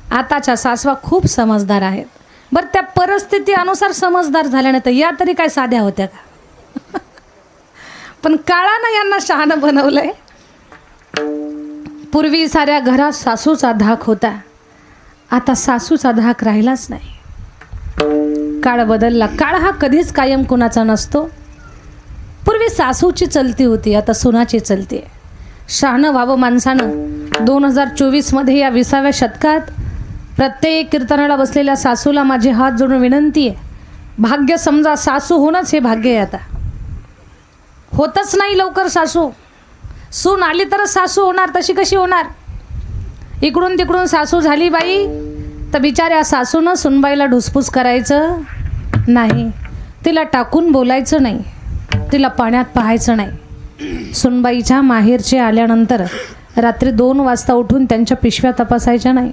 आताच्या सासवा खूप समजदार आहेत. बरं, त्या परिस्थिती अनुसार समजदार झाल्या नाही तर या तरी काय साध्या होत्या का? पण काळानं यांना शहाणं बनवलंय. पूर्वी साऱ्या घरात सासूचा धाक होता, आता सासूचा धाक राहिलाच नाही. काळ बदलला. काळ हा कधीच कायम कुणाचा नसतो. पूर्वी सासूची चलती होती, आता सुनाची चलती आहे. शहाणं व्हावं माणसानं. 2024 मध्ये या 20व्या शतकात प्रत्येक कीर्तनाला बसलेल्या सासूला माझे हात जोडून विनंती आहे, भाग्य समजा. सासू होणंच हे भाग्य आहे. आता होतच नाही लवकर सासू. सून आली तरच सासू होणार, तशी कशी होणार? इकडून तिकडून सासू झाली बाई तर बिचाऱ्या सासूनं सुनबाईला ढुसपूस करायचं नाही, तिला टाकून बोलायचं नाही, तिला पाण्यात पाहायचं नाही. सुनबाईच्या माहेरचे आल्यानंतर रात्री 2 वाजता उठून त्यांच्या पिशव्या तपासायच्या नाही.